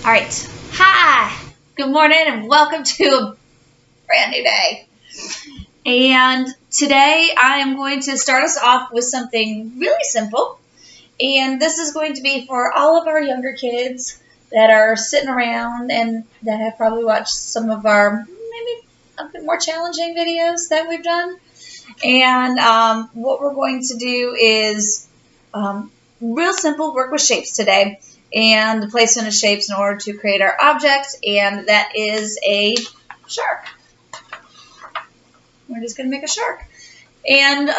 All right. Hi. Good morning and welcome to a brand new day. And today I am going to start us off with something really simple. And this is going to be for all of our younger kids that are sitting around and that have probably watched some of our maybe a bit more challenging videos that we've done. And what we're going to do is real simple work with shapes today and the placement of shapes in order to create our object, and that is a shark. We're just going to make a shark. And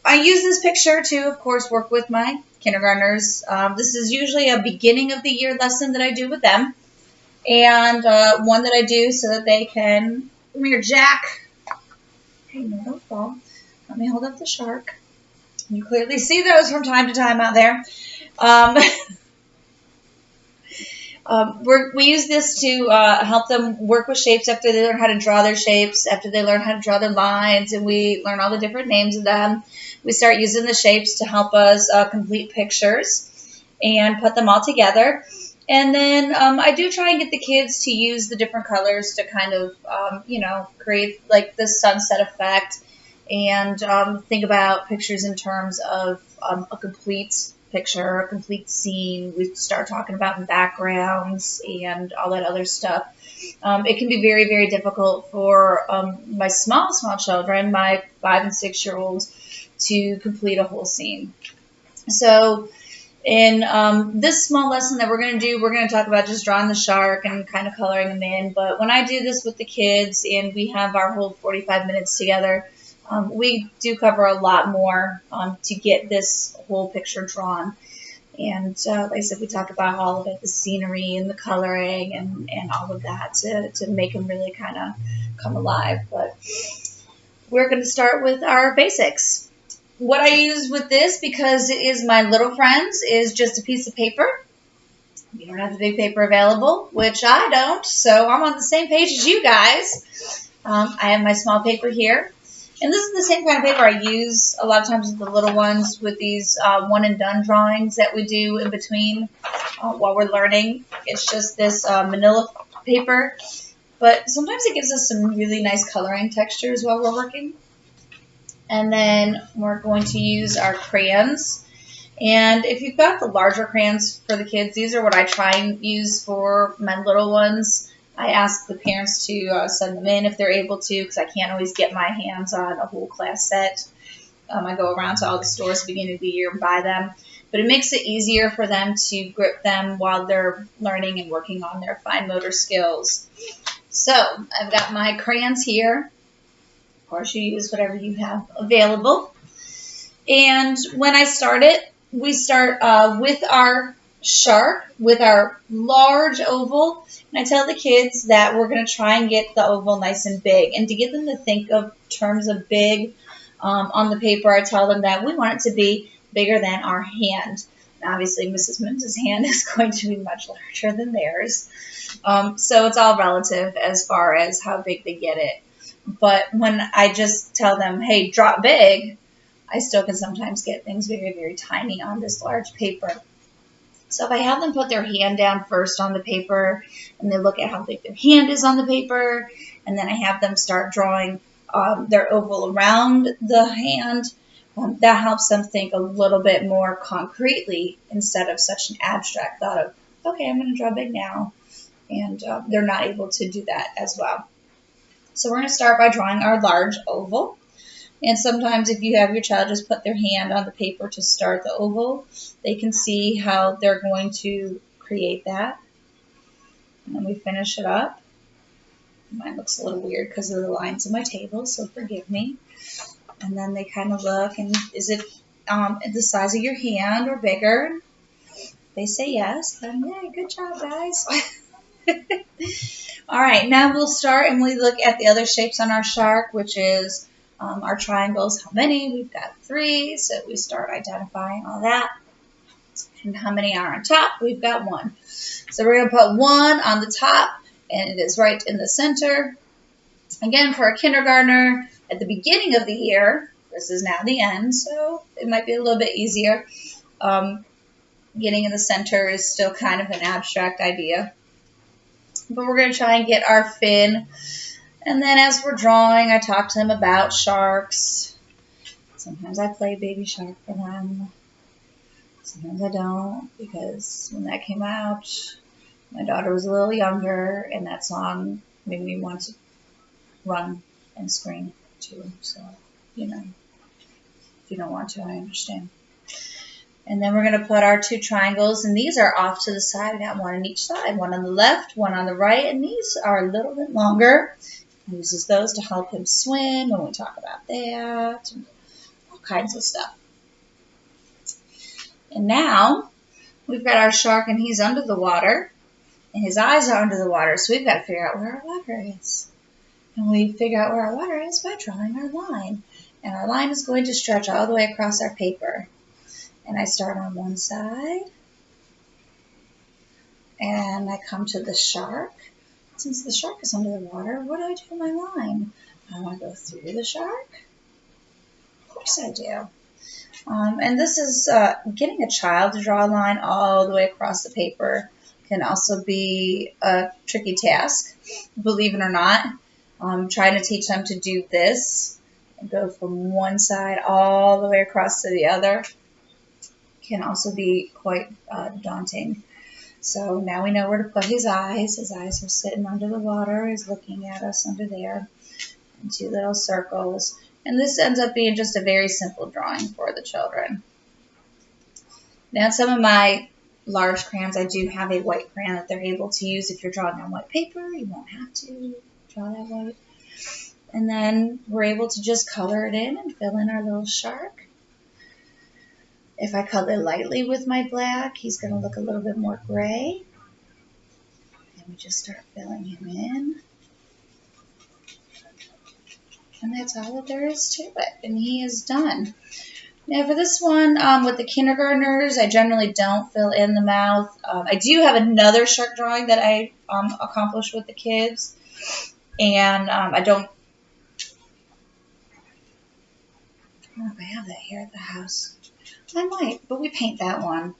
I use this picture to, of course, work with my kindergartners. This is usually a beginning of the year lesson that I do with them, and one that I do so that they can, come here, Jack. Hey, no, don't fall. Let me hold up the shark. You clearly see those from time to time out there. We use this to help them work with shapes after they learn how to draw their shapes, after they learn how to draw their lines, and we learn all the different names of them. We start using the shapes to help us complete pictures and put them all together. And then I do try and get the kids to use the different colors to kind of, create like this sunset effect and think about pictures in terms of a complete picture, a complete scene. We start talking about backgrounds and all that other stuff. It can be very, very difficult for my small children, my 5 and 6 year olds, to complete a whole scene. So in this small lesson that we're going to do, we're going to talk about just drawing the shark and kind of coloring them in. But when I do this with the kids and we have our whole 45 minutes together, we do cover a lot more to get this whole picture drawn. And like I said, we talk about all of it, the scenery and the coloring and all of that to make them really kind of come alive. But we're going to start with our basics. What I use with this, because it is my little friends, is just a piece of paper. You don't have the big paper available, which I don't, so I'm on the same page as you guys. I have my small paper here. And this is the same kind of paper I use a lot of times with the little ones with these one and done drawings that we do in between while we're learning. It's just this manila paper, but sometimes it gives us some really nice coloring textures while we're working. And then we're going to use our crayons. And if you've got the larger crayons for the kids, these are what I try and use for my little ones. I ask the parents to send them in if they're able to, because I can't always get my hands on a whole class set. I go around to all the stores at the beginning of the year and buy them. But it makes it easier for them to grip them while they're learning and working on their fine motor skills. So I've got my crayons here. Of course, you use whatever you have available. And when I start it, we start with our shark, with our large oval. And I tell the kids that we're going to try and get the oval nice and big. And to get them to think of terms of big on the paper, I tell them that we want it to be bigger than our hand. And obviously, Mrs. Mims' hand is going to be much larger than theirs. So it's all relative as far as how big they get it. But when I just tell them, hey, drop big, I still can sometimes get things very, very tiny on this large paper. So if I have them put their hand down first on the paper and they look at how big their hand is on the paper, and then I have them start drawing their oval around the hand, that helps them think a little bit more concretely instead of such an abstract thought of, okay, I'm going to draw big now. And they're not able to do that as well. So we're going to start by drawing our large oval. And sometimes if you have your child just put their hand on the paper to start the oval, they can see how they're going to create that. And then we finish it up. Mine looks a little weird because of the lines of my table, so forgive me. And then they kind of look, and is it the size of your hand or bigger? They say yes, then yay, good job, guys. All right, now we'll start and we look at the other shapes on our shark, which is our triangles. How many? We've got 3, so we start identifying all that. And how many are on top? We've got 1. So we're going to put 1 on the top, and it is right in the center. Again, for a kindergartner, at the beginning of the year, this is now the end, so it might be a little bit easier. Getting in the center is still kind of an abstract idea. But we're going to try and get our fin. And then as we're drawing, I talk to them about sharks. Sometimes I play Baby Shark for them. Sometimes I don't, because when that came out, my daughter was a little younger, and that song made me want to run and scream too. So, you know, if you don't want to, I understand. And then we're going to put our 2 triangles, and these are off to the side. I got one on each side, one on the left, one on the right, and these are a little bit longer. He uses those to help him swim when we talk about that, and all kinds of stuff. And now we've got our shark, and he's under the water, and his eyes are under the water, so we've got to figure out where our water is. And we figure out where our water is by drawing our line. And our line is going to stretch all the way across our paper. And I start on one side, and I come to the shark. Since the shark is under the water, what do I do with my line? I want to go through the shark. Of course I do. And this is getting a child to draw a line all the way across the paper can also be a tricky task, believe it or not. Trying to teach them to do this and go from one side all the way across to the other can also be quite daunting. So now we know where to put his eyes. His eyes are sitting under the water. He's looking at us under there in 2 little circles. And this ends up being just a very simple drawing for the children. Now, some of my large crayons, I do have a white crayon that they're able to use. If you're drawing on white paper, you won't have to draw that white. And then we're able to just color it in and fill in our little shark. If I color lightly with my black, he's going to look a little bit more gray. And we just start filling him in. And that's all that there is to it. And he is done. Now for this one, with the kindergartners, I generally don't fill in the mouth. I do have another shark drawing that I accomplished with the kids. And I don't know if I have that here at the house. I might, but we paint that one.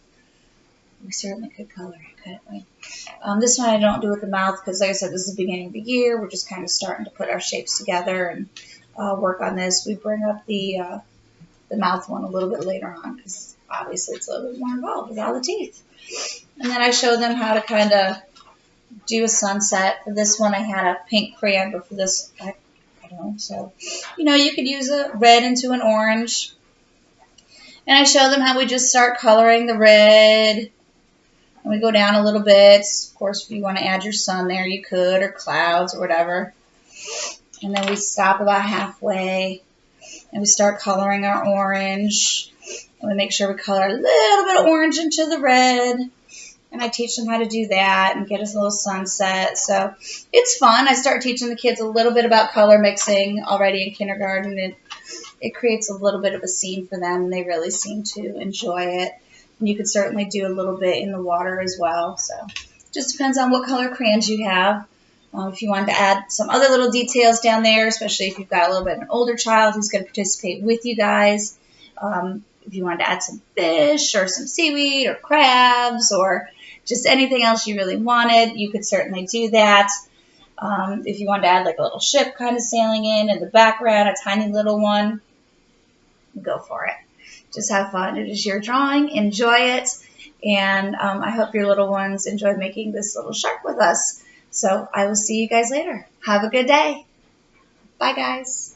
We certainly could color it, couldn't we? This one I don't do with the mouth because, like I said, this is the beginning of the year. We're just kind of starting to put our shapes together and work on this. We bring up the mouth one a little bit later on because obviously it's a little bit more involved with all the teeth. And then I show them how to kind of do a sunset. For this one I had a pink crayon, but for this I don't know. So, you know, you could use a red into an orange. And I show them how we just start coloring the red. And we go down a little bit. Of course, if you want to add your sun there, you could, or clouds or whatever. And then we stop about halfway. And we start coloring our orange. And we make sure we color a little bit of orange into the red. And I teach them how to do that and get us a little sunset. So it's fun. I start teaching the kids a little bit about color mixing already in kindergarten. It creates a little bit of a scene for them. They really seem to enjoy it. And you could certainly do a little bit in the water as well. So it just depends on what color crayons you have. If you wanted to add some other little details down there, especially if you've got a little bit of an older child who's going to participate with you guys. If you wanted to add some fish or some seaweed or crabs or just anything else you really wanted, you could certainly do that. If you wanted to add like a little ship kind of sailing in the background, a tiny little one, go for it. Just have fun. It is your drawing. Enjoy it. And I hope your little ones enjoyed making this little shark with us. So I will see you guys later. Have a good day. Bye, guys.